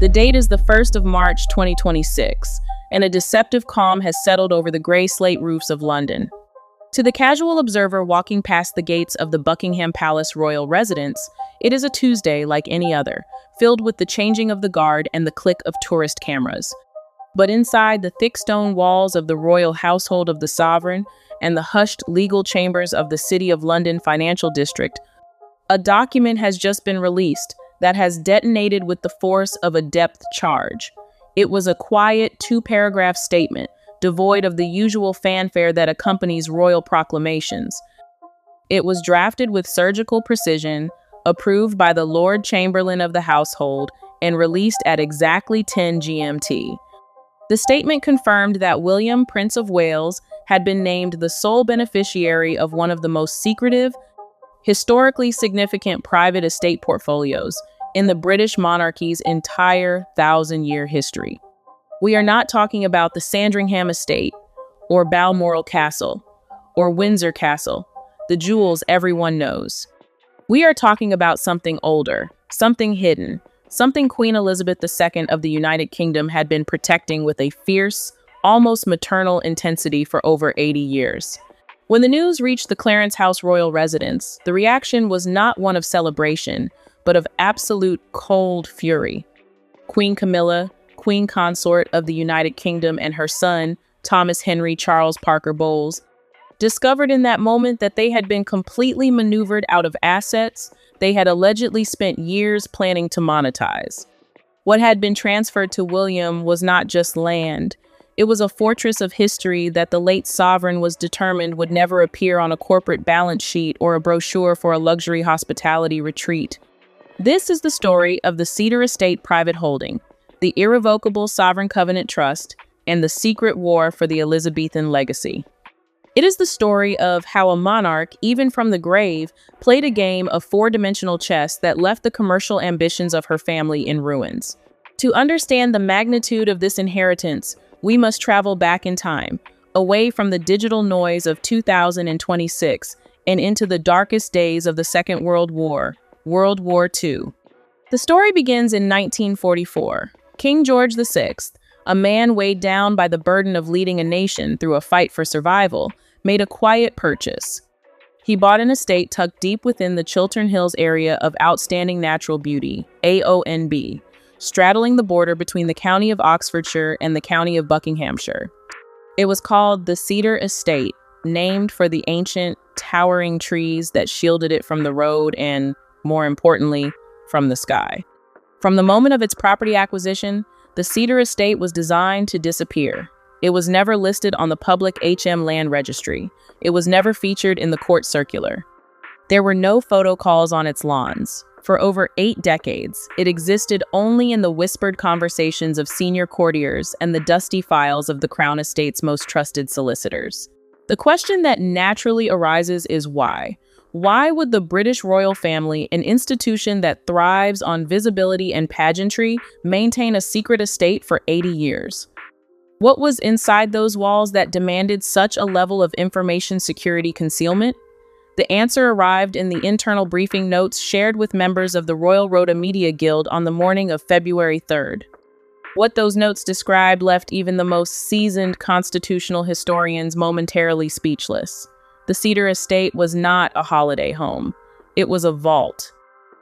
The date is the 1st of March 2026, and a deceptive calm has settled over the grey slate roofs of London. To the casual observer walking past the gates of the Buckingham Palace royal residence, it is a Tuesday like any other, filled with the changing of the guard and the click of tourist cameras. But inside the thick stone walls of the royal household of the sovereign and the hushed legal chambers of the City of London Financial District, a document has just been released that has detonated with the force of a depth charge. It was a quiet two-paragraph statement, devoid of the usual fanfare that accompanies royal proclamations. It was drafted with surgical precision, approved by the Lord Chamberlain of the household, and released at exactly 10 GMT. The statement confirmed that William, Prince of Wales, had been named the sole beneficiary of one of the most secretive, historically significant private estate portfolios in the British monarchy's entire 1,000-year history. We are not talking about the Sandringham Estate, or Balmoral Castle, or Windsor Castle, the jewels everyone knows. We are talking about something older, something hidden, something Queen Elizabeth II of the United Kingdom had been protecting with a fierce, almost maternal intensity for over 80 years. When the news reached the Clarence House royal residence, the reaction was not one of celebration, but of absolute cold fury. Queen Camilla, Queen Consort of the United Kingdom, and her son, Thomas Henry Charles Parker Bowles, discovered in that moment that they had been completely maneuvered out of assets they had allegedly spent years planning to monetize. What had been transferred to William was not just land. It was a fortress of history that the late sovereign was determined would never appear on a corporate balance sheet or a brochure for a luxury hospitality retreat. This is the story of the Cedar Estate private holding, the Irrevocable Sovereign Covenant Trust, and the secret war for the Elizabethan Legacy. It is the story of how a monarch, even from the grave, played a game of four-dimensional chess that left the commercial ambitions of her family in ruins. To understand the magnitude of this inheritance, we must travel back in time, away from the digital noise of 2026 and into the darkest days of the Second World War, World War II. The story begins in 1944. King George VI, a man weighed down by the burden of leading a nation through a fight for survival, made a quiet purchase. He bought an estate tucked deep within the Chiltern Hills area of outstanding natural beauty, AONB, straddling the border between the county of Oxfordshire and the county of Buckinghamshire. It was called the Cedar Estate, named for the ancient, towering trees that shielded it from the road and, more importantly, from the sky. From the moment of its property acquisition, the Cedar Estate was designed to disappear. It was never listed on the public HM land registry. It was never featured in the court circular. There were no photo calls on its lawns. For over 8 decades, it existed only in the whispered conversations of senior courtiers and the dusty files of the Crown Estate's most trusted solicitors. The question that naturally arises is why? Why would the British royal family, an institution that thrives on visibility and pageantry, maintain a secret estate for 80 years? What was inside those walls that demanded such a level of information security concealment? The answer arrived in the internal briefing notes shared with members of the Royal Rota Media Guild on the morning of February 3rd. What those notes described left even the most seasoned constitutional historians momentarily speechless. The Cedar Estate was not a holiday home. It was a vault.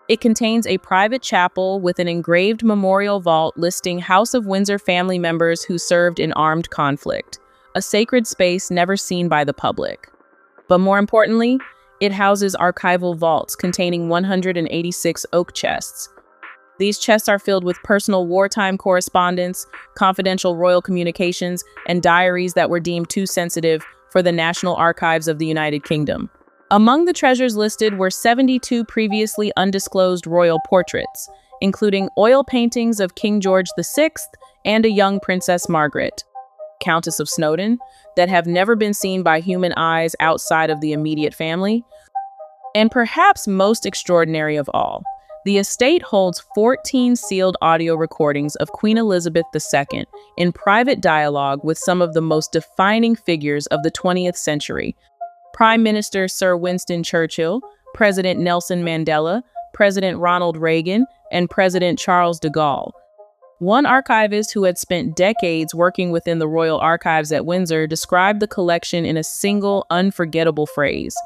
It contains a private chapel with an engraved memorial vault listing House of Windsor family members who served in armed conflict, a sacred space never seen by the public. But more importantly, it houses archival vaults containing 186 oak chests. These chests are filled with personal wartime correspondence, confidential royal communications, and diaries that were deemed too sensitive for the National Archives of the United Kingdom. Among the treasures listed were 72 previously undisclosed royal portraits, including oil paintings of King George VI and a young Princess Margaret, Countess of Snowdon, that have never been seen by human eyes outside of the immediate family. And perhaps most extraordinary of all, the estate holds 14 sealed audio recordings of Queen Elizabeth II in private dialogue with some of the most defining figures of the 20th century: Prime Minister Sir Winston Churchill, President Nelson Mandela, President Ronald Reagan, and President Charles de Gaulle. One archivist who had spent decades working within the royal archives at Windsor described the collection in a single, unforgettable phrase.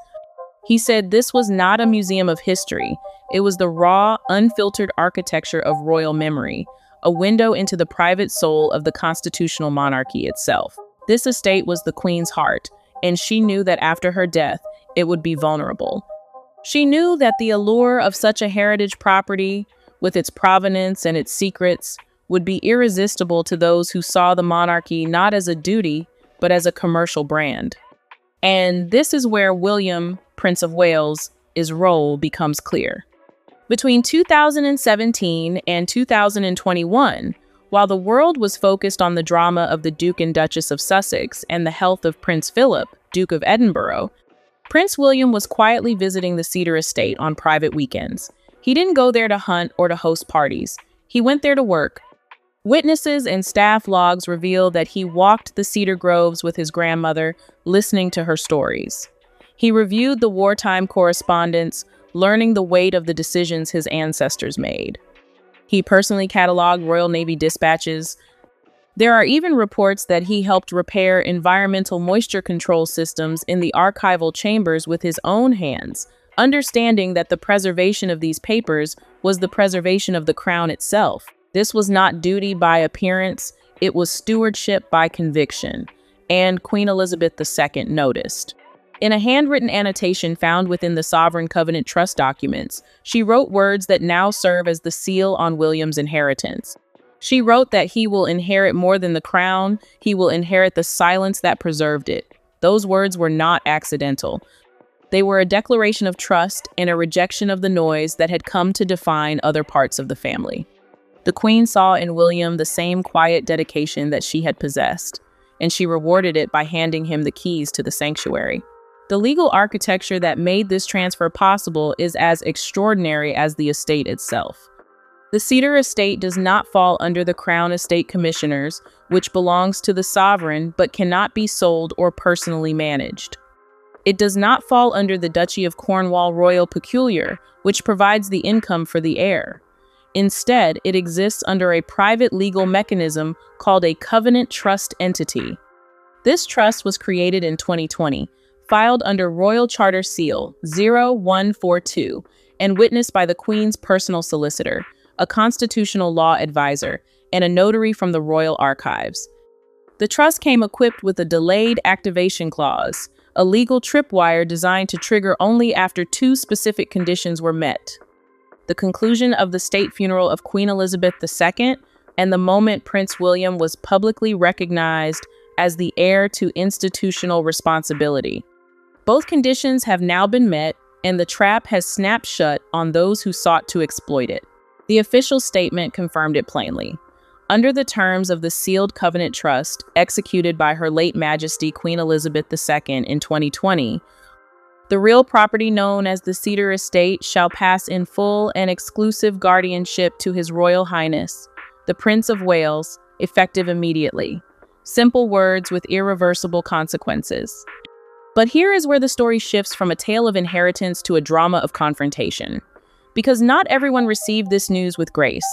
He said this was not a museum of history. It was the raw, unfiltered architecture of royal memory, a window into the private soul of the constitutional monarchy itself. This estate was the Queen's heart, and she knew that after her death, it would be vulnerable. She knew that the allure of such a heritage property, with its provenance and its secrets, would be irresistible to those who saw the monarchy not as a duty, but as a commercial brand. And this is where William, Prince of Wales' role becomes clear. Between 2017 and 2021, while the world was focused on the drama of the Duke and Duchess of Sussex and the health of Prince Philip, Duke of Edinburgh, Prince William was quietly visiting the Cedar Estate on private weekends. He didn't go there to hunt or to host parties. He went there to work. Witnesses and staff logs reveal that he walked the cedar groves with his grandmother, listening to her stories. He reviewed the wartime correspondence, learning the weight of the decisions his ancestors made. He personally cataloged Royal Navy dispatches. There are even reports that he helped repair environmental moisture control systems in the archival chambers with his own hands, understanding that the preservation of these papers was the preservation of the crown itself. This was not duty by appearance, it was stewardship by conviction, and Queen Elizabeth II noticed. In a handwritten annotation found within the Sovereign Covenant Trust documents, she wrote words that now serve as the seal on William's inheritance. She wrote that he will inherit more than the crown, he will inherit the silence that preserved it. Those words were not accidental. They were a declaration of trust and a rejection of the noise that had come to define other parts of the family. The Queen saw in William the same quiet dedication that she had possessed, and she rewarded it by handing him the keys to the sanctuary. The legal architecture that made this transfer possible is as extraordinary as the estate itself. The Cedar Estate does not fall under the Crown Estate Commissioners, which belongs to the sovereign but cannot be sold or personally managed. It does not fall under the Duchy of Cornwall Royal Peculiar, which provides the income for the heir. Instead, it exists under a private legal mechanism called a Covenant Trust entity. This trust was created in 2020, filed under Royal Charter Seal 0142, and witnessed by the Queen's personal solicitor, a constitutional law advisor, and a notary from the Royal Archives. The trust came equipped with a delayed activation clause, a legal tripwire designed to trigger only after two specific conditions were met: the conclusion of the state funeral of Queen Elizabeth II, and the moment Prince William was publicly recognized as the heir to institutional responsibility. Both conditions have now been met, and the trap has snapped shut on those who sought to exploit it. The official statement confirmed it plainly. Under the terms of the sealed covenant trust executed by Her late Majesty Queen Elizabeth II in 2020, the real property known as the Cedar Estate shall pass in full and exclusive guardianship to His Royal Highness, the Prince of Wales, effective immediately. Simple words with irreversible consequences. But here is where the story shifts from a tale of inheritance to a drama of confrontation. Because not everyone received this news with grace.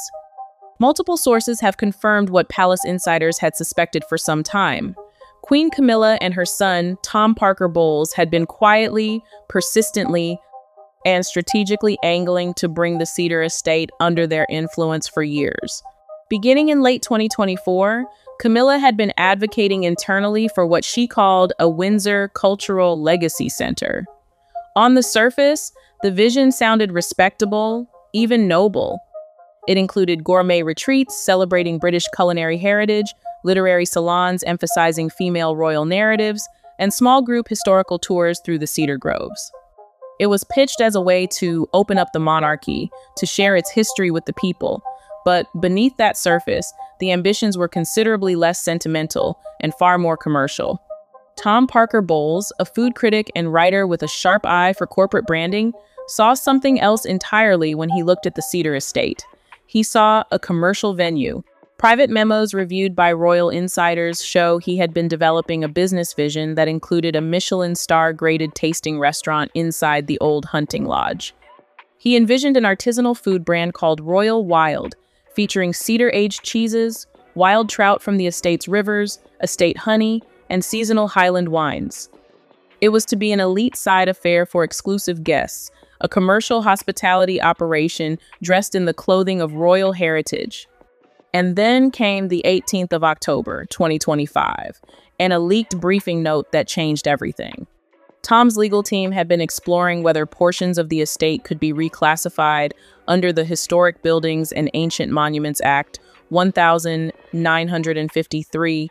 Multiple sources have confirmed what palace insiders had suspected for some time. Queen Camilla and her son, Tom Parker Bowles, had been quietly, persistently, and strategically angling to bring the Cedar Estate under their influence for years. Beginning in late 2024, Camilla had been advocating internally for what she called a Windsor Cultural Legacy Center. On the surface, the vision sounded respectable, even noble. It included gourmet retreats celebrating British culinary heritage, literary salons emphasizing female royal narratives, and small group historical tours through the cedar groves. It was pitched as a way to open up the monarchy, to share its history with the people. But beneath that surface, the ambitions were considerably less sentimental and far more commercial. Tom Parker Bowles, a food critic and writer with a sharp eye for corporate branding, saw something else entirely when he looked at the Cedar Estate. He saw a commercial venue. Private memos reviewed by royal insiders show he had been developing a business vision that included a Michelin star-graded tasting restaurant inside the old hunting lodge. He envisioned an artisanal food brand called Royal Wild, featuring cedar-aged cheeses, wild trout from the estate's rivers, estate honey, and seasonal Highland wines. It was to be an elite side affair for exclusive guests, a commercial hospitality operation dressed in the clothing of royal heritage. And then came the 18th of October, 2025, and a leaked briefing note that changed everything. Tom's legal team had been exploring whether portions of the estate could be reclassified under the Historic Buildings and Ancient Monuments Act 1953,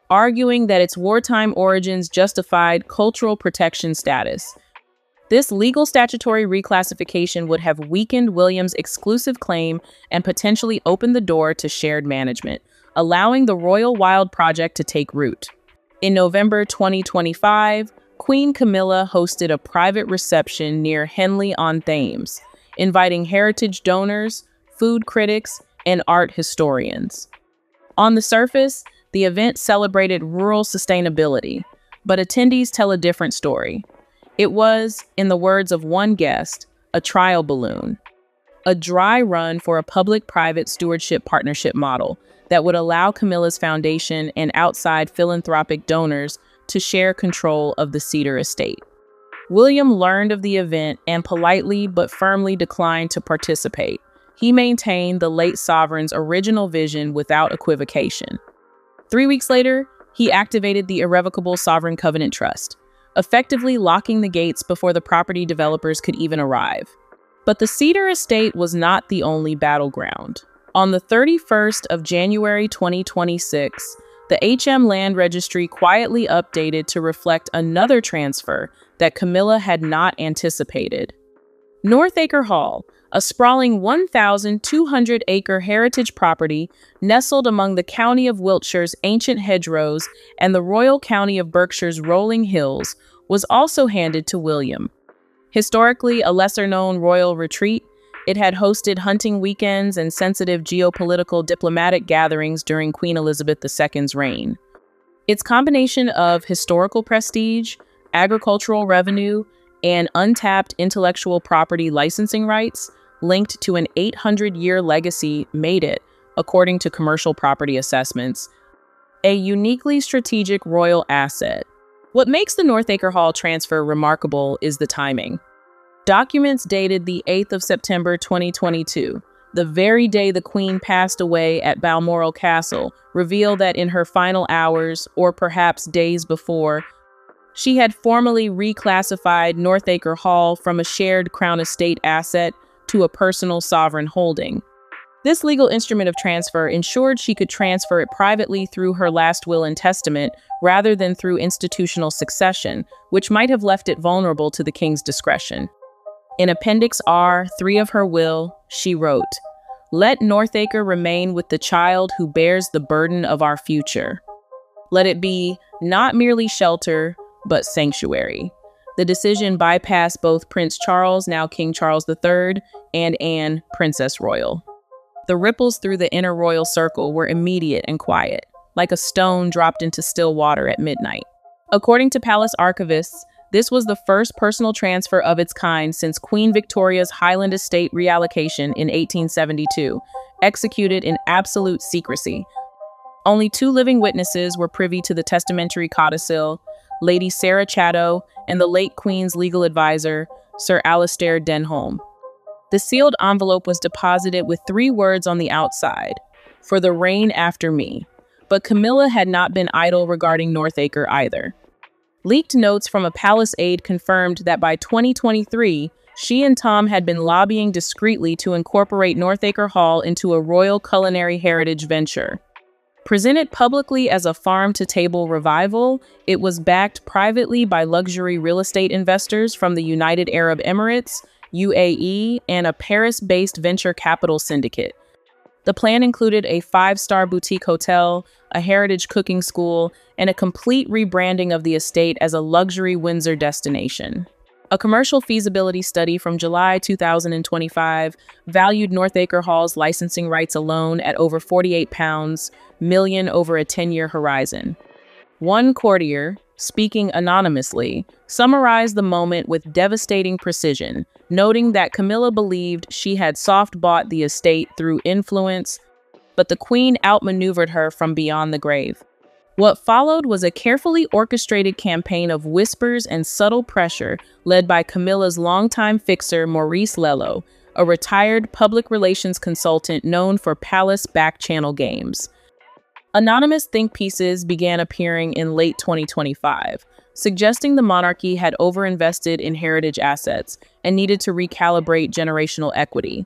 arguing that its wartime origins justified cultural protection status. This legal statutory reclassification would have weakened William's exclusive claim and potentially opened the door to shared management, allowing the Royal Wild project to take root. In November 2025, Queen Camilla hosted a private reception near Henley-on-Thames, inviting heritage donors, food critics, and art historians. On the surface, the event celebrated rural sustainability, but attendees tell a different story. It was, in the words of one guest, a trial balloon, a dry run for a public-private stewardship partnership model that would allow Camilla's foundation and outside philanthropic donors to share control of the Cedar Estate. William learned of the event and politely but firmly declined to participate. He maintained the late sovereign's original vision without equivocation. 3 weeks later, he activated the Irrevocable Sovereign Covenant Trust, effectively locking the gates before the property developers could even arrive. But the Cedar Estate was not the only battleground. On the 31st of January 2026, the HM Land Registry quietly updated to reflect another transfer that Camilla had not anticipated. Northacre Hall, a sprawling 1,200-acre heritage property nestled among the County of Wiltshire's ancient hedgerows and the Royal County of Berkshire's rolling hills, was also handed to William. Historically a lesser-known royal retreat, it had hosted hunting weekends and sensitive geopolitical diplomatic gatherings during Queen Elizabeth II's reign. Its combination of historical prestige, agricultural revenue, and untapped intellectual property licensing rights linked to an 800-year legacy made it, according to commercial property assessments, a uniquely strategic royal asset. What makes the Northacre Hall transfer remarkable is the timing. Documents dated the 8th of September 2022, the very day the Queen passed away at Balmoral Castle, reveal that in her final hours, or perhaps days before, she had formally reclassified Northacre Hall from a shared Crown Estate asset to a personal sovereign holding. This legal instrument of transfer ensured she could transfer it privately through her last will and testament rather than through institutional succession, which might have left it vulnerable to the King's discretion. In Appendix R3 of her will, she wrote, "Let Northacre remain with the child who bears the burden of our future. Let it be not merely shelter, but sanctuary." The decision bypassed both Prince Charles, now King Charles III, and Anne, Princess Royal. The ripples through the inner royal circle were immediate and quiet, like a stone dropped into still water at midnight. According to palace archivists, this was the first personal transfer of its kind since Queen Victoria's Highland Estate reallocation in 1872, executed in absolute secrecy. Only 2 living witnesses were privy to the testamentary codicil, Lady Sarah Chatto and the late Queen's legal advisor, Sir Alastair Denholm. The sealed envelope was deposited with 3 words on the outside, "For the reign after me." But Camilla had not been idle regarding Northacre either. Leaked notes from a palace aide confirmed that by 2023, she and Tom had been lobbying discreetly to incorporate Northacre Hall into a royal culinary heritage venture. Presented publicly as a farm-to-table revival, it was backed privately by luxury real estate investors from the United Arab Emirates, UAE, and a Paris-based venture capital syndicate. The plan included a 5-star boutique hotel, a heritage cooking school, and a complete rebranding of the estate as a luxury Windsor destination. A commercial feasibility study from July 2025 valued Northacre Hall's licensing rights alone at over £48 million over a 10-year horizon. One courtier, speaking anonymously, summarized the moment with devastating precision. noting that Camilla believed she had soft-bought the estate through influence, but the Queen outmaneuvered her from beyond the grave. What followed was a carefully orchestrated campaign of whispers and subtle pressure led by Camilla's longtime fixer, Maurice Lello, a retired public relations consultant known for palace back-channel games. Anonymous think pieces began appearing in late 2025, suggesting the monarchy had overinvested in heritage assets and needed to recalibrate generational equity.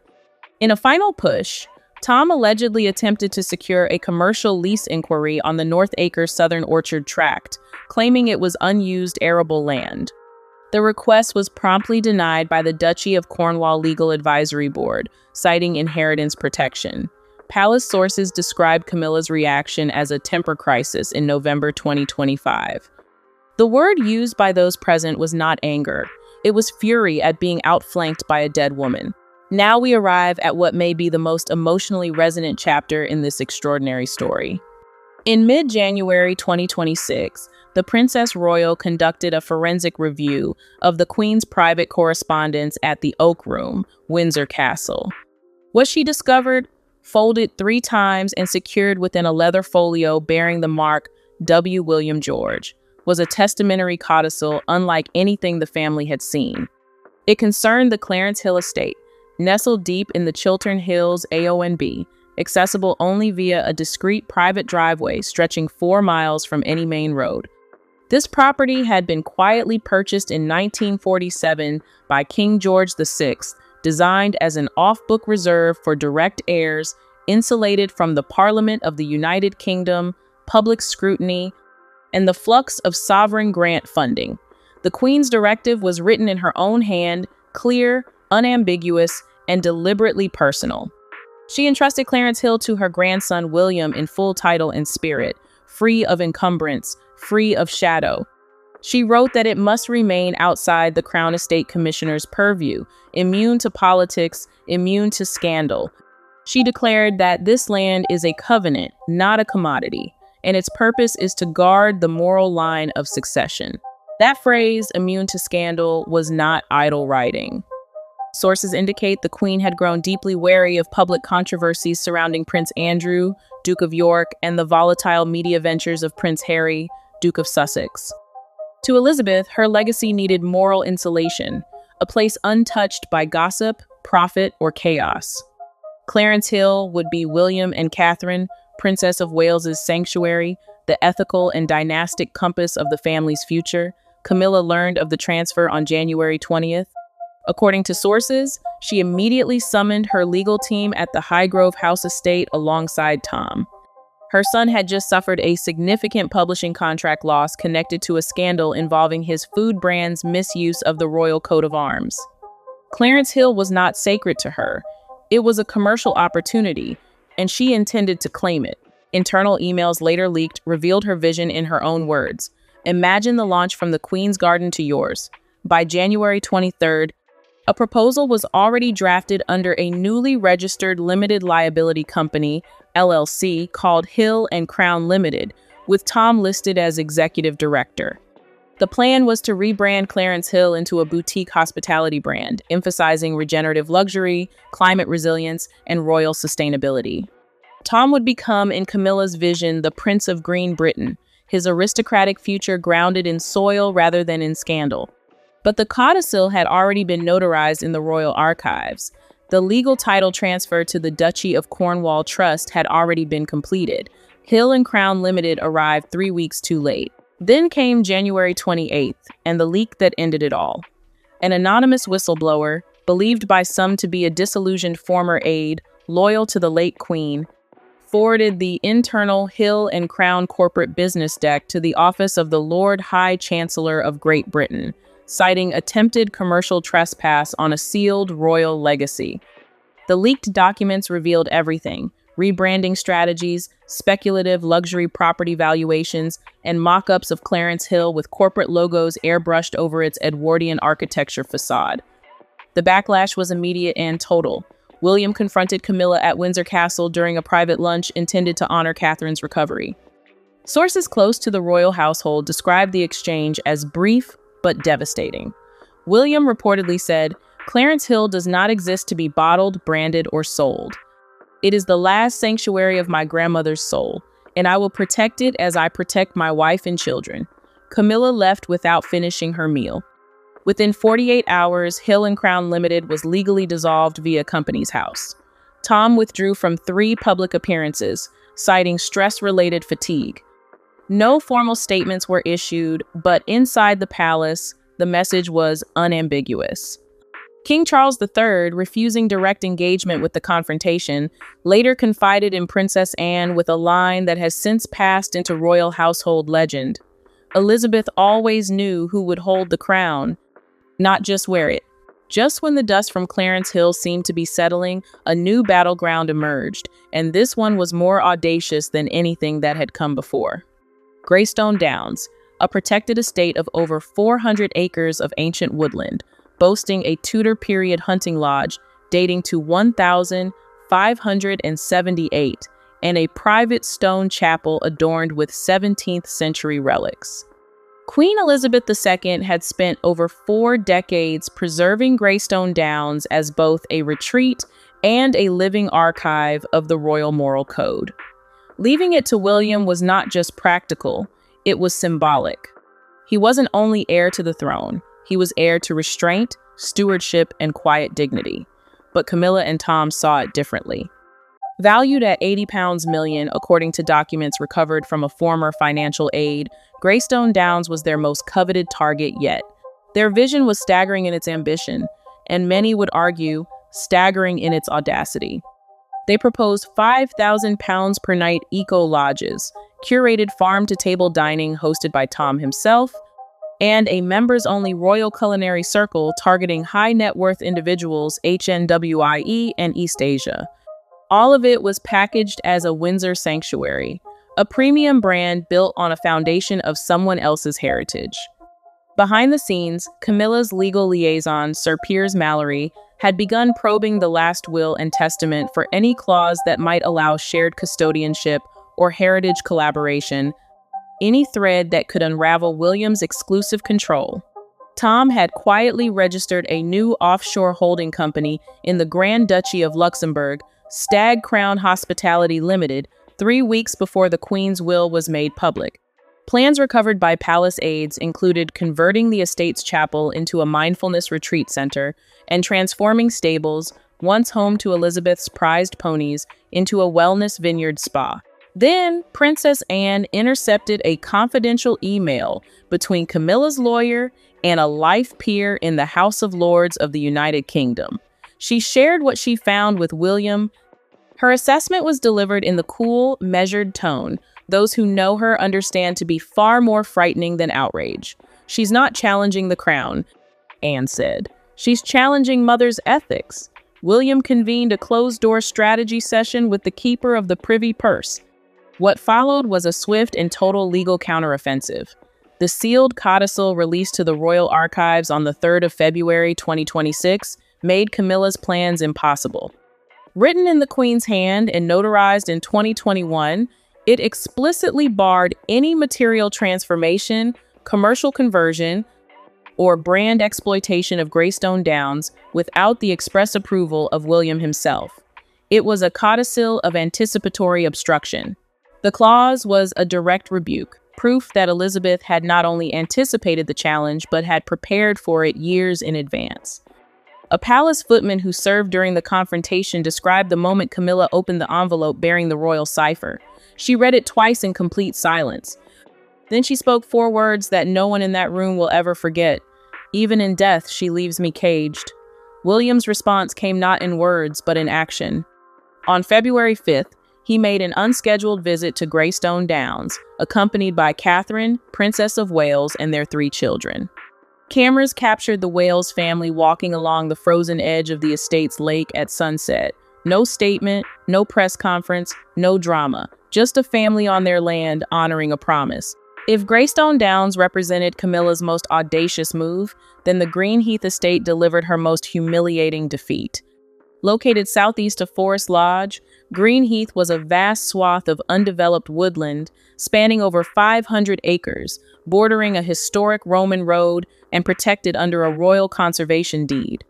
In a final push, Tom allegedly attempted to secure a commercial lease inquiry on the North Acre Southern Orchard tract, claiming it was unused arable land. The request was promptly denied by the Duchy of Cornwall Legal Advisory Board, citing inheritance protection. Palace sources described Camilla's reaction as a temper crisis in November 2025. The word used by those present was not anger. It was fury at being outflanked by a dead woman. Now we arrive at what may be the most emotionally resonant chapter in this extraordinary story. In mid-January 2026, the Princess Royal conducted a forensic review of the Queen's private correspondence at the Oak Room, Windsor Castle. What she discovered, folded 3 times and secured within a leather folio bearing the mark W. William George, was a testamentary codicil unlike anything the family had seen. It concerned the Clarence Hill estate, nestled deep in the Chiltern Hills AONB, accessible only via a discreet private driveway stretching 4 miles from any main road. This property had been quietly purchased in 1947 by King George VI, designed as an off-book reserve for direct heirs, insulated from the Parliament of the United Kingdom, public scrutiny, and the flux of sovereign grant funding. The Queen's directive was written in her own hand, clear, unambiguous, and deliberately personal. She entrusted Clarence Hill to her grandson William in full title and spirit, free of encumbrance, free of shadow. She wrote that it must remain outside the Crown Estate Commissioner's purview, immune to politics, immune to scandal. She declared that this land is a covenant, not a commodity, and its purpose is to guard the moral line of succession. That phrase, immune to scandal, was not idle writing. Sources indicate the Queen had grown deeply wary of public controversies surrounding Prince Andrew, Duke of York, and the volatile media ventures of Prince Harry, Duke of Sussex. To Elizabeth, her legacy needed moral insulation, a place untouched by gossip, profit, or chaos. Clarence Hill would be William and Catherine, Princess of Wales's sanctuary, the ethical and dynastic compass of the family's future. Camilla learned of the transfer on January 20th. According to sources, she immediately summoned her legal team at the Highgrove House estate alongside Tom. Her son had just suffered a significant publishing contract loss connected to a scandal involving his food brand's misuse of the royal coat of arms. Clarence Hill was not sacred to her. It was a commercial opportunity, and she intended to claim it. Internal emails later leaked revealed her vision in her own words. Imagine the launch from the Queen's garden to yours. By January 23rd, a proposal was already drafted under a newly registered limited liability company, LLC, called Hill and Crown Limited, with Tom listed as executive director. The plan was to rebrand Clarence Hill into a boutique hospitality brand, emphasizing regenerative luxury, climate resilience, and royal sustainability. Tom would become, in Camilla's vision, the Prince of Green Britain, his aristocratic future grounded in soil rather than in scandal. But the codicil had already been notarized in the royal archives. The legal title transfer to the Duchy of Cornwall Trust had already been completed. Hill and Crown Limited arrived 3 weeks too late. Then came January 28th, and the leak that ended it all. An anonymous whistleblower, believed by some to be a disillusioned former aide, loyal to the late Queen, forwarded the internal Hill and Crown corporate business deck to the office of the Lord High Chancellor of Great Britain, citing attempted commercial trespass on a sealed royal legacy. The leaked documents revealed everything: rebranding strategies, speculative luxury property valuations, and mock-ups of Clarence Hill with corporate logos airbrushed over its Edwardian architecture facade. The backlash was immediate and total. William confronted Camilla at Windsor Castle during a private lunch intended to honor Catherine's recovery. Sources close to the royal household described the exchange as brief but devastating. William reportedly said, Clarence Hill does not exist to be bottled, branded, or sold. It is the last sanctuary of my grandmother's soul, and I will protect it as I protect my wife and children. Camilla left without finishing her meal. Within 48 hours, Hill and Crown Limited was legally dissolved via Companies House. Tom withdrew from 3 public appearances, citing stress-related fatigue. No formal statements were issued, but inside the palace, the message was unambiguous. King Charles III, refusing direct engagement with the confrontation, later confided in Princess Anne with a line that has since passed into royal household legend. Elizabeth always knew who would hold the crown, not just wear it. Just when the dust from Clarence Hill seemed to be settling, a new battleground emerged, and this one was more audacious than anything that had come before. Greystone Downs, a protected estate of over 400 acres of ancient woodland, boasting a Tudor-period hunting lodge dating to 1578 and a private stone chapel adorned with 17th-century relics. Queen Elizabeth II had spent over 4 decades preserving Greystone Downs as both a retreat and a living archive of the royal moral code. Leaving it to William was not just practical, it was symbolic. He wasn't only heir to the throne, he was heir to restraint, stewardship, and quiet dignity. But Camilla and Tom saw it differently. Valued at £80 million, according to documents recovered from a former financial aid, Greystone Downs was their most coveted target yet. Their vision was staggering in its ambition, and many would argue, staggering in its audacity. They proposed £5,000 per night eco-lodges, curated farm-to-table dining hosted by Tom himself, and a members-only Royal Culinary Circle targeting high-net-worth individuals HNWIE and East Asia. All of it was packaged as a Windsor sanctuary, a premium brand built on a foundation of someone else's heritage. Behind the scenes, Camilla's legal liaison, Sir Piers Mallory, had begun probing the last will and testament for any clause that might allow shared custodianship or heritage collaboration, any thread that could unravel William's exclusive control. Tom had quietly registered a new offshore holding company in the Grand Duchy of Luxembourg, Stag Crown Hospitality Limited, 3 weeks before the Queen's will was made public. Plans recovered by palace aides included converting the estate's chapel into a mindfulness retreat center and transforming stables, once home to Elizabeth's prized ponies, into a wellness vineyard spa. Then, Princess Anne intercepted a confidential email between Camilla's lawyer and a life peer in the House of Lords of the United Kingdom. She shared what she found with William. Her assessment was delivered in the cool, measured tone those who know her understand to be far more frightening than outrage. "She's not challenging the crown," Anne said. "She's challenging Mother's ethics." William convened a closed-door strategy session with the keeper of the privy purse. What followed was a swift and total legal counteroffensive. The sealed codicil released to the Royal Archives on the 3rd of February 2026 made Camilla's plans impossible. Written in the Queen's hand and notarized in 2021, it explicitly barred any material transformation, commercial conversion, or brand exploitation of Greystone Downs without the express approval of William himself. It was a Codicil of Anticipatory Obstruction. The clause was a direct rebuke, proof that Elizabeth had not only anticipated the challenge, but had prepared for it years in advance. A palace footman who served during the confrontation described the moment Camilla opened the envelope bearing the royal cipher. She read it twice in complete silence. Then she spoke 4 words that no one in that room will ever forget. "Even in death, she leaves me caged." William's response came not in words, but in action. On February 5th, he made an unscheduled visit to Greystone Downs, accompanied by Catherine, Princess of Wales, and their 3 children. Cameras captured the Wales family walking along the frozen edge of the estate's lake at sunset. No statement, no press conference, no drama, just a family on their land honoring a promise. If Greystone Downs represented Camilla's most audacious move, then the Green Heath estate delivered her most humiliating defeat. Located southeast of Forest Lodge, Green Heath was a vast swath of undeveloped woodland spanning over 500 acres, bordering a historic Roman road and protected under a royal conservation deed.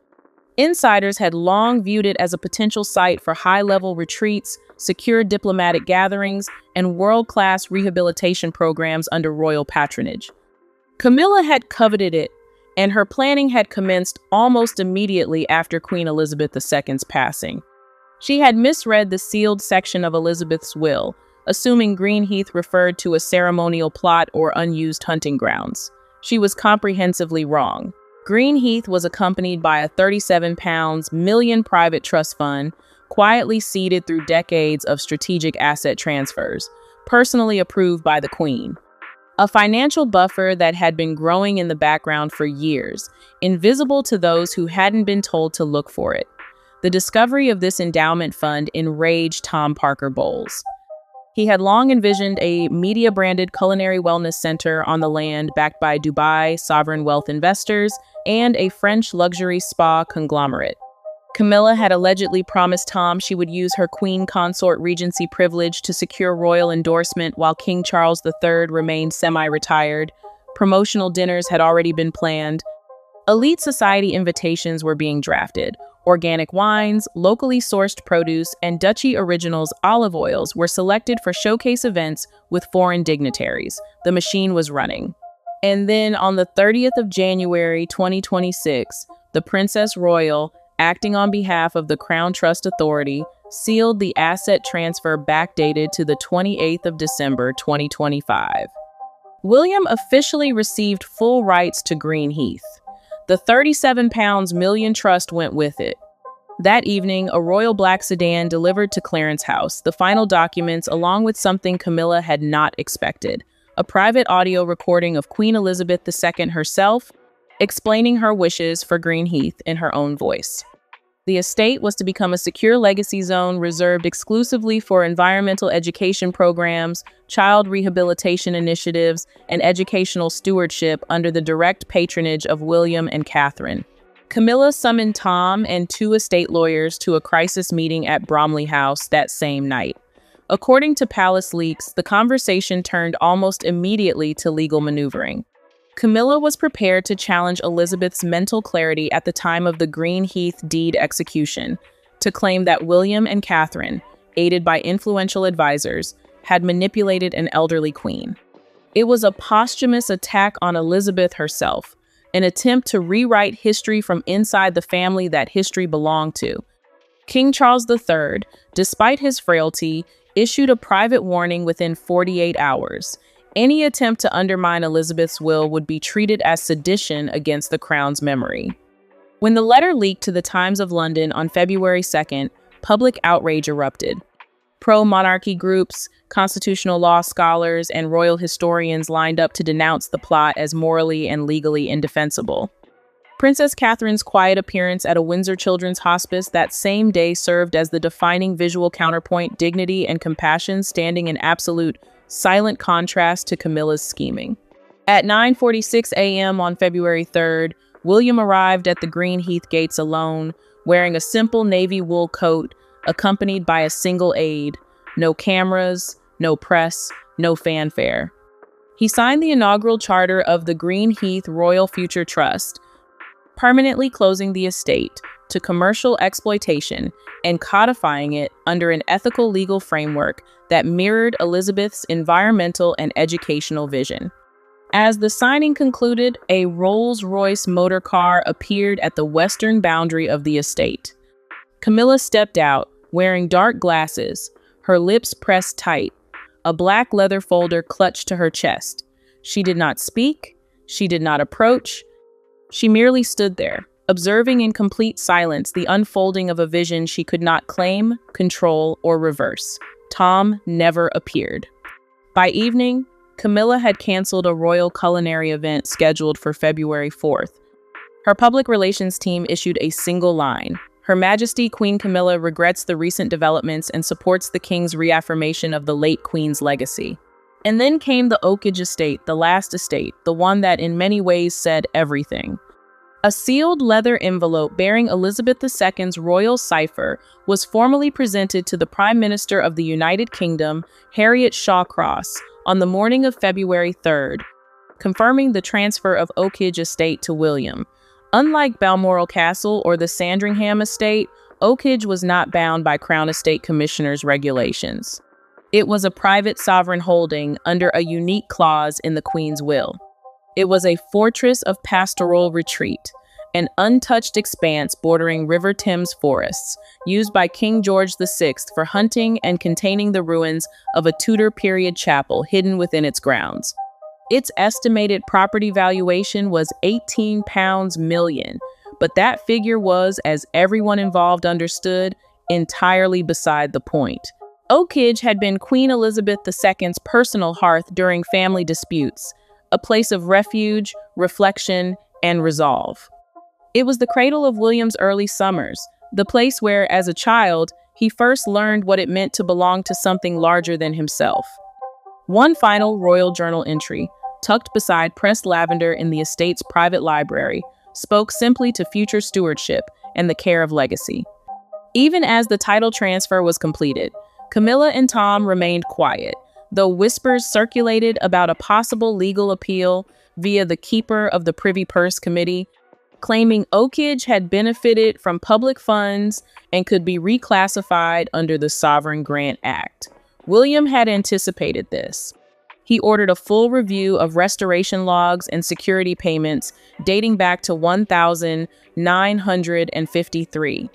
Insiders had long viewed it as a potential site for high-level retreats, secure diplomatic gatherings, and world-class rehabilitation programs under royal patronage. Camilla had coveted it, and her planning had commenced almost immediately after Queen Elizabeth II's passing. She had misread the sealed section of Elizabeth's will, assuming Green Heath referred to a ceremonial plot or unused hunting grounds. She was comprehensively wrong. Green Heath was accompanied by a £37 million private trust fund, quietly seeded through decades of strategic asset transfers, personally approved by the Queen. A financial buffer that had been growing in the background for years, invisible to those who hadn't been told to look for it. The discovery of this endowment fund enraged Tom Parker Bowles. He had long envisioned a media-branded culinary wellness center on the land backed by WWII sovereign wealth investors and a French luxury spa conglomerate. Camilla had allegedly promised Tom she would use her queen consort regency privilege to secure royal endorsement while King Charles III remained semi-retired. Promotional dinners had already been planned. Elite society invitations were being drafted. Organic wines, locally sourced produce, and Duchy Originals olive oils were selected for showcase events with foreign dignitaries. The machine was running. And then on the 30th of January 2026, the Princess Royal, acting on behalf of the Crown Trust Authority, sealed the asset transfer backdated to the 28th of December 2025. William officially received full rights to Green Heath. The £37 million trust went with it. That evening, a royal black sedan delivered to Clarence House the final documents along with something Camilla had not expected, a private audio recording of Queen Elizabeth II herself, explaining her wishes for Green Heath in her own voice. The estate was to become a secure legacy zone reserved exclusively for environmental education programs, child rehabilitation initiatives, and educational stewardship under the direct patronage of William and Catherine. Camilla summoned Tom and 2 estate lawyers to a crisis meeting at Bromley House that same night. According to palace leaks, the conversation turned almost immediately to legal maneuvering. Camilla was prepared to challenge Elizabeth's mental clarity at the time of the Green Heath deed execution, to claim that William and Catherine, aided by influential advisors, had manipulated an elderly queen. It was a posthumous attack on Elizabeth herself, an attempt to rewrite history from inside the family that history belonged to. King Charles III, despite his frailty, issued a private warning within 48 hours. Any attempt to undermine Elizabeth's will would be treated as sedition against the crown's memory. When the letter leaked to the Times of London on February 2nd, public outrage erupted. Pro-monarchy groups, constitutional law scholars, and royal historians lined up to denounce the plot as morally and legally indefensible. Princess Catherine's quiet appearance at a Windsor Children's Hospice that same day served as the defining visual counterpoint, dignity and compassion standing in absolute silent contrast to Camilla's scheming. At 9:46 a.m. on February 3rd, William arrived at the Green Heath gates alone, wearing a simple navy wool coat, accompanied by a single aide. No cameras, no press, no fanfare. He signed the inaugural charter of the Green Heath Royal Future Trust, permanently closing the estate to commercial exploitation and codifying it under an ethical legal framework that mirrored Elizabeth's environmental and educational vision. As the signing concluded, a Rolls-Royce motor car appeared at the western boundary of the estate. Camilla stepped out, wearing dark glasses, her lips pressed tight, a black leather folder clutched to her chest. She did not speak, she did not approach, she merely stood there, observing in complete silence the unfolding of a vision she could not claim, control, or reverse. Tom never appeared. By evening, Camilla had canceled a royal culinary event scheduled for February 4th. Her public relations team issued a single line. Her Majesty Queen Camilla regrets the recent developments and supports the King's reaffirmation of the late Queen's legacy. And then came the Oakage estate, the last estate, the one that in many ways said everything. A sealed leather envelope bearing Elizabeth II's royal cipher was formally presented to the Prime Minister of the United Kingdom, Harriet Shawcross, on the morning of February 3rd, confirming the transfer of Oakage estate to William. Unlike Balmoral Castle or the Sandringham Estate, Oakage was not bound by Crown Estate Commissioners' regulations. It was a private sovereign holding under a unique clause in the Queen's will. It was a fortress of pastoral retreat, an untouched expanse bordering River Thames forests, used by King George VI for hunting and containing the ruins of a Tudor-period chapel hidden within its grounds. Its estimated property valuation was £18 million, but that figure was, as everyone involved understood, entirely beside the point. Oakage had been Queen Elizabeth II's personal hearth during family disputes, a place of refuge, reflection, and resolve. It was the cradle of William's early summers, the place where, as a child, he first learned what it meant to belong to something larger than himself. One final royal journal entry, tucked beside pressed lavender in the estate's private library, spoke simply to future stewardship and the care of legacy. Even as the title transfer was completed, Camilla and Tom remained quiet, though whispers circulated about a possible legal appeal via the keeper of the Privy Purse Committee, claiming Oakage had benefited from public funds and could be reclassified under the Sovereign Grant Act. William had anticipated this. He ordered a full review of restoration logs and security payments dating back to 1953.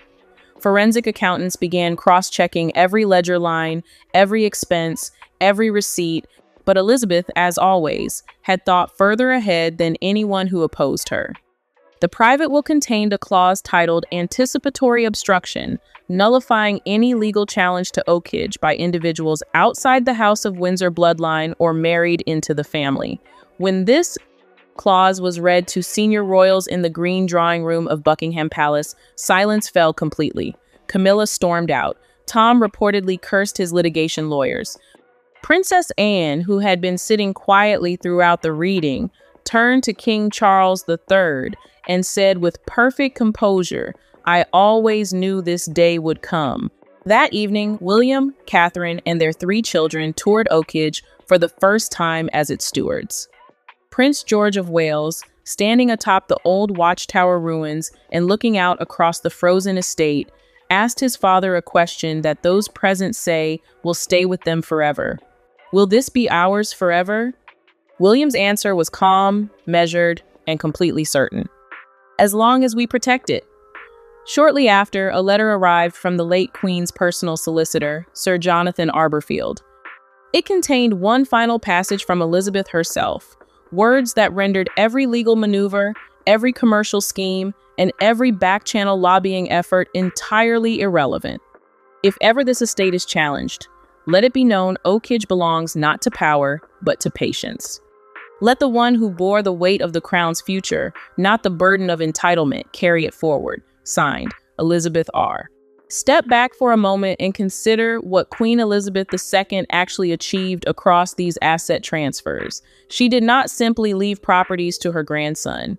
Forensic accountants began cross-checking every ledger line, every expense, every receipt, but Elizabeth, as always, had thought further ahead than anyone who opposed her. The private will contained a clause titled Anticipatory Obstruction, nullifying any legal challenge to Oakage by individuals outside the House of Windsor bloodline or married into the family. When this clause was read to senior royals in the green drawing room of Buckingham Palace, silence fell completely. Camilla stormed out. Tom reportedly cursed his litigation lawyers. Princess Anne, who had been sitting quietly throughout the reading, turned to King Charles III and said with perfect composure, "I always knew this day would come." That evening, William, Catherine, and their 3 children toured Oakage for the first time as its stewards. Prince George of Wales, standing atop the old watchtower ruins and looking out across the frozen estate, asked his father a question that those present say will stay with them forever. "Will this be ours forever?" William's answer was calm, measured, and completely certain. "As long as we protect it." Shortly after, a letter arrived from the late Queen's personal solicitor, Sir Jonathan Arborfield. It contained one final passage from Elizabeth herself, words that rendered every legal maneuver, every commercial scheme, and every back-channel lobbying effort entirely irrelevant. "If ever this estate is challenged, let it be known Oakage belongs not to power, but to patience. Let the one who bore the weight of the crown's future, not the burden of entitlement, carry it forward." Signed, Elizabeth R. Step back for a moment and consider what Queen Elizabeth II actually achieved across these asset transfers. She did not simply leave properties to her grandson.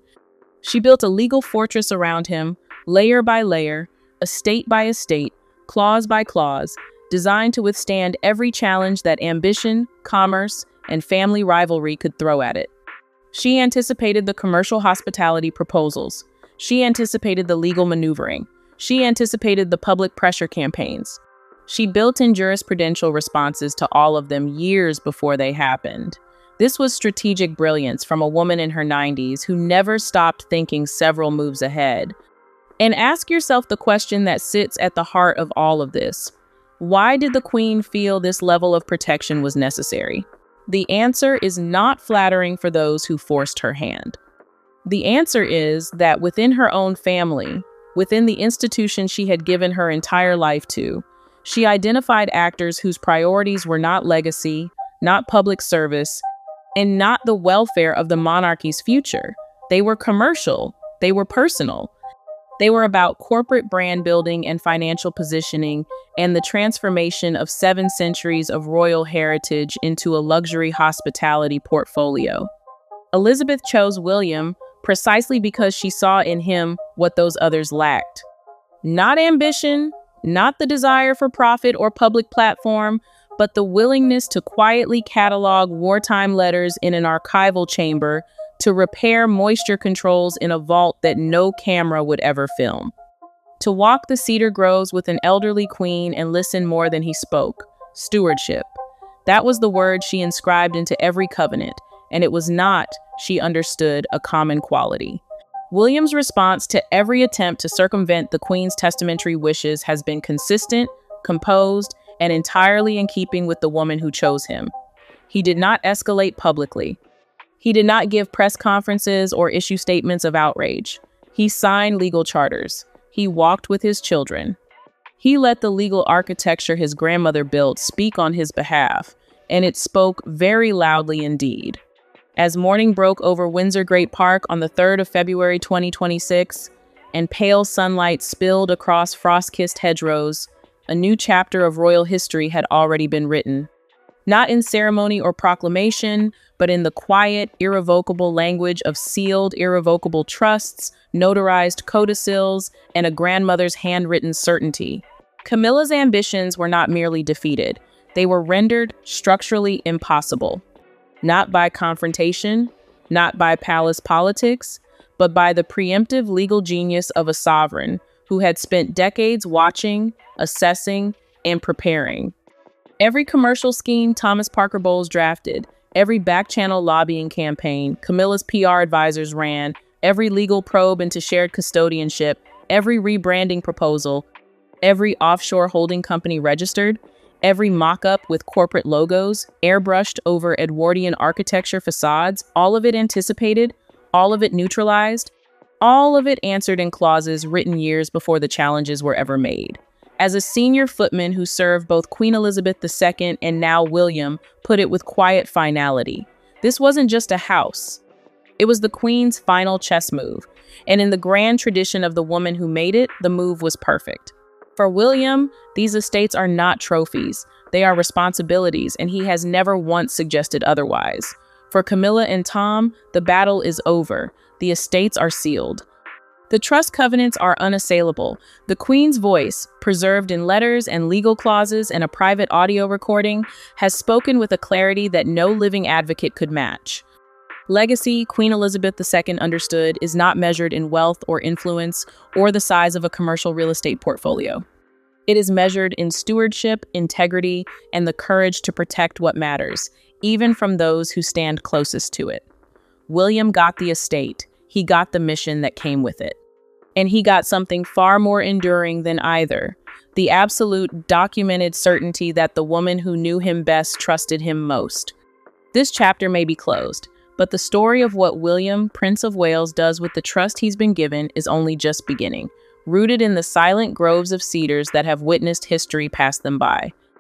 She built a legal fortress around him, layer by layer, estate by estate, clause by clause, designed to withstand every challenge that ambition, commerce, and family rivalry could throw at it. She anticipated the commercial hospitality proposals. She anticipated the legal maneuvering. She anticipated the public pressure campaigns. She built in jurisprudential responses to all of them years before they happened. This was strategic brilliance from a woman in her 90s who never stopped thinking several moves ahead. And ask yourself the question that sits at the heart of all of this. Why did the Queen feel this level of protection was necessary? The answer is not flattering for those who forced her hand. The answer is that within her own family, within the institution she had given her entire life to, she identified actors whose priorities were not legacy, not public service, and not the welfare of the monarchy's future. They were commercial. They were personal. They were about corporate brand building and financial positioning and the transformation of 7 centuries of royal heritage into a luxury hospitality portfolio. Elizabeth chose William precisely because she saw in him what those others lacked. Not ambition, not the desire for profit or public platform, but the willingness to quietly catalog wartime letters in an archival chamber, to repair moisture controls in a vault that no camera would ever film, to walk the cedar groves with an elderly queen and listen more than he spoke. Stewardship. That was the word she inscribed into every covenant, and it was not, she understood, a common quality. William's response to every attempt to circumvent the Queen's testamentary wishes has been consistent, composed, and entirely in keeping with the woman who chose him. He did not escalate publicly. He did not give press conferences or issue statements of outrage. He signed legal charters. He walked with his children. He let the legal architecture his grandmother built speak on his behalf, and it spoke very loudly indeed. As morning broke over Windsor Great Park on the 3rd of February 2026, and pale sunlight spilled across frost-kissed hedgerows, a new chapter of royal history had already been written. Not in ceremony or proclamation, but in the quiet, irrevocable language of sealed, irrevocable trusts, notarized codicils, and a grandmother's handwritten certainty. Camilla's ambitions were not merely defeated. They were rendered structurally impossible. Not by confrontation, not by palace politics, but by the preemptive legal genius of a sovereign who had spent decades watching, assessing, and preparing. Every commercial scheme Thomas Parker Bowles drafted, every back-channel lobbying campaign Camilla's PR advisors ran, every legal probe into shared custodianship, every rebranding proposal, every offshore holding company registered, every mock-up with corporate logos, airbrushed over Edwardian architecture facades, all of it anticipated, all of it neutralized, all of it answered in clauses written years before the challenges were ever made. As a senior footman who served both Queen Elizabeth II and now William put it with quiet finality, this wasn't just a house. It was the Queen's final chess move, and in the grand tradition of the woman who made it, the move was perfect. For William, these estates are not trophies. They are responsibilities, and he has never once suggested otherwise. For Camilla and Tom, the battle is over. The estates are sealed. The trust covenants are unassailable. The Queen's voice, preserved in letters and legal clauses and a private audio recording, has spoken with a clarity that no living advocate could match. Legacy, Queen Elizabeth II understood, is not measured in wealth or influence or the size of a commercial real estate portfolio. It is measured in stewardship, integrity, and the courage to protect what matters, even from those who stand closest to it. William got the estate. He got the mission that came with it. And he got something far more enduring than either, the absolute documented certainty that the woman who knew him best trusted him most. This chapter may be closed, but the story of what William, Prince of Wales, does with the trust he's been given is only just beginning, rooted in the silent groves of cedars that have witnessed history pass them by.